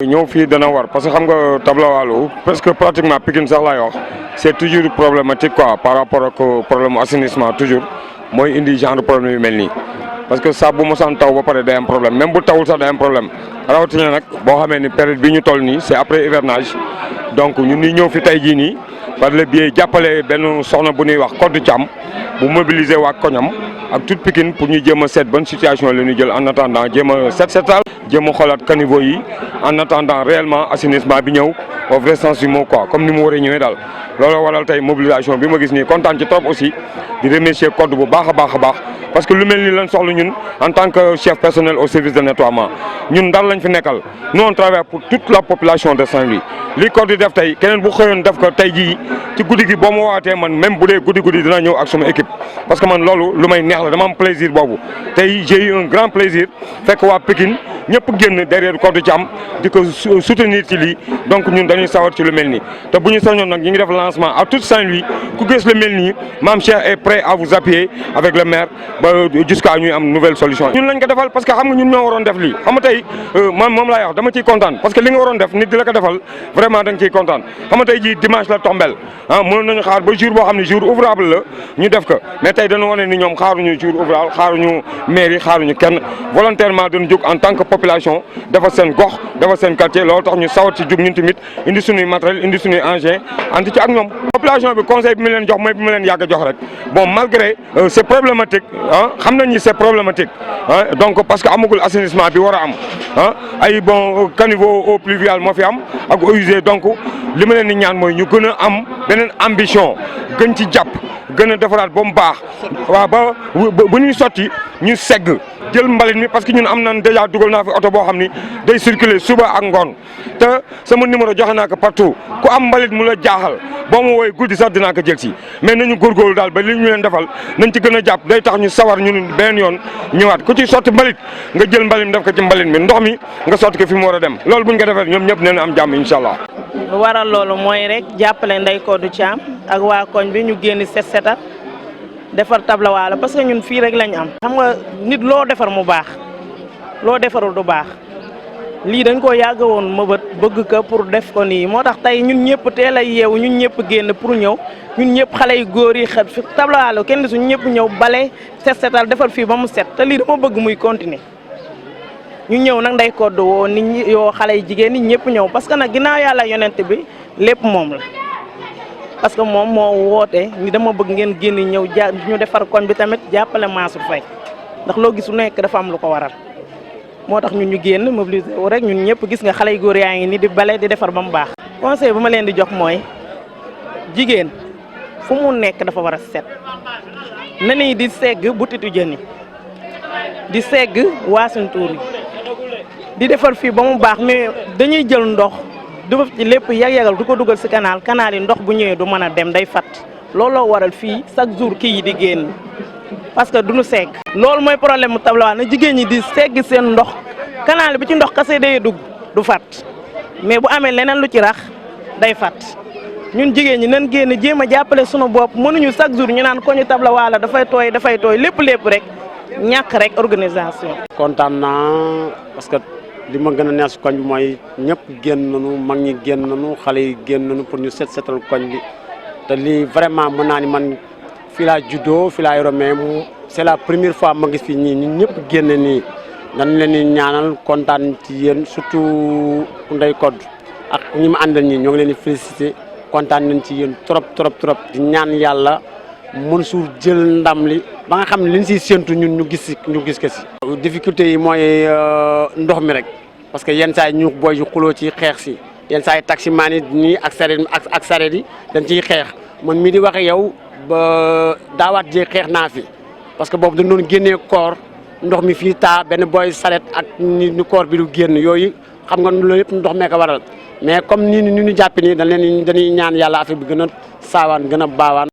ñëw fii dana war parce que xam nga Tableau presque pratiquement Pikine sax laay wax c'est toujours problématique quoi par rapport ak problème assainissement toujours mooy indi genre problème yu mel nii parce que saa bu mosaan taw ba pare day am problème même bu tawul sax day am problème rawatina nag boo xamee ni période bi ñu toll nii c'est après hivernage donc ñun ñi ñëw fi tey jii nii par le biais jàppale benn soxna bu ñuy wax Codou Thiam bu mobiliser waa koñam ak toute Pikine pour ñu jéem a seet bonne situation la ñu jël en attendant jéem a setal jéem a xoolaat caniveau yi en attendant réellement assainissement bi ñëw au vrai sens du mot quoi comme ni mu war a ñëwee daal looloo waral tey mobilisation bi ma gis nii kontaan ci trop aussi di remercier Codou bu baax a baax parce que lu mel ni lan soxla ñun en tant que chef personnel au service de nettoiement ñun Ndar lañ fi nekkal nous on travaille pour toute la population de Saint-Louis li Codou def tey keneen bu xëyoon def ko tey jii ci guddi gi boo ma waatee man même bu dee guddi dina ñëw ak sama équipe parce que man loolu lu may neex la dama am plaisir boobu tey j'ai eu un grand plaisir fekk waa Pikine ñëpp génn derrière Codou Thiam di ko soutenir ci lii donc ñun dañuy sawar ci lu mel nii te bu ñu sañoon nag ñu ngi def lancement à toute Saint-Louis ku gis lu mel nii Mame Cheikh est prêt à vous appuyer avec le maire ba jusqu'à ñuy am nouvelle solution. ñun lañ ko defal parce que xam nga ñun ñoo waroon def lii xam nga tey man moom laay wax dama ciy kontaan parce que li nga waroon def nit di la ko defal vraiment da nga ciy kontaan xam nga tey jii dimanche la tombel ah mënoon nañu xaar ba jour boo xam ne jour ouvrable la ñu def ko mais tey dañu wane ni ñoom xaaruñu jour ouvrable xaaruñu mairie xaaruñu kenn volontairement dañu jóg en tant que population dafa seen gox dafa seen quartier loolu tax ñu sawat ci jóg ñun tamit indi suñuy matériel indi suñuy engin andi ci ak ñoom population bi conseil bi mu leen jox mooy bi mu leen yàgg a jox rek bon malgré c'est problématique ah xam nañ ni c'est problématique ah donc parce que amagul assainissement bi war a am ah ay bon caniveau eau pluviale moo fi am ak eaux usées donc li ma leen di ñaan mooy ñu gën a am beneen ambition gën ci jàpp gën a defaraat ba mu baax waaw ba bu ñuy sotti ñu segg jël mbalit mi parce que ñun am nañ déjà dugal naa fi oto boo xam ni day circuler suba ak ngoon te sama numéro joxe naa ko partout ku am mbalit mu la jaaxal boo ma woowee guddi sax dinaa ko jël si mais nañu góorgóorlu daal ba li ñu leen defal nañ ci gën a jàpp day tax ñu sawar ñun beneen yoon ñëwaat ku ci sotti mbalit nga jël mbalit mi def ko ci mbalit mi ndox mi nga sotti ko fi mu war a dem loolu buñ ko defee ñoom ñëpp dinañ am jàmm incha allah. lu waral loolu mooy rek jàppale Ndeye Codou Thiam ak waa koñ bi ñu génn setal defar Tableau parce que ñun fii rek lañ am. xam nga nit loo defar mu baax loo defarul du baax lii dañ ko yàgg woon mëbët bëgg ko pour def ko nii moo tax tey ñun ñëpp teel a yeewu ñun ñëpp génn pour ñëw ñun ñëpp xale yu góor yi xet fi Tableau kenn suñu ñëpp ñëw bale setal defar fii ba mu set te lii dama bëgg muy continuer ñu ñëw nag Ndeye Codou woo nit ñi yoo xale yu jigéen ñi ñëpp ñëw parce que nag ginnaaw yàlla yonent bi lépp moom la. parce que moom moo woote ni dama bëgg ngeen génn ñëw ñu defar koñ bi tamit jàppale Mansour Faye ndax loo gis lu nekk dafa am lu ko waral moo tax ñun ñu génn mobiliser wu rek ñun ñëpp gis nga xale yu góor yaa ngi ni di bale di defar ba mu baax. conseil bu ma leen di jox mooy jigéen fu mu nekk dafa war a set na ni di segg butitu jën yi di segg waasintuur yi di defar fii ba mu baax mais dañuy jël ndox. du ci lépp yàgg-yàggal du ko dugal ci canal yi ndox bu ñëwee du mën a dem day fat looloo waral fii chaque jour kii yi di génn parce que duñu segg loolu mooy problème mu Tableau na jigéen ñi di segg seen ndox canal bi ci ndox kase day dugg du fat mais bu amee leneen lu ci rax day fat ñun jigéen ñi nañ génn jéem a jàppale sunu bopp mënuñu chaque jour ñu naan ko ñu Tableau la dafay tooy lépp rek ñàkk rek organisation. kontaan naa parce que li ma gën a neex si koñ bi mooy ñëpp génn nañu mag ñi génn nañu xale yi génn nañu pour ñu setal koñ bi te lii vraiment mën naa ni man fii laa juddoo fii laa yoroo mais c'est la première fois ma gis fii ñun ñëpp génn nii dañ leen di ñaanal kontaan ci yéen surtout Ndeye Codou ak ñi ma àndal ñi ñoo ngi leen di féliciter kontaan nañ ci yéen trop di ñaan yàlla Mansour jël ndam li ba nga xam ne liñ siy séentu ñun ñu gis ko si. difficulté yi mooy ndox mi rek parce que yenn saa yi ñu booy yu xuloo ci xeex si yenn saa yi taximaan yi nii ak sareet yi dañ ciy xeex man mii di waxe yow ba daawaat jee xeex naa fi parce que boobu dañ doon génnee koor ndox mi fii taa benn booy sareet ak ni koor bi du génn yooyu xam nga loolu yëpp ndox mee ko waral mais comme nii ñu jàpp nii dañuy ñaan yàlla affaire bi gën a saawaan gën a baawaan.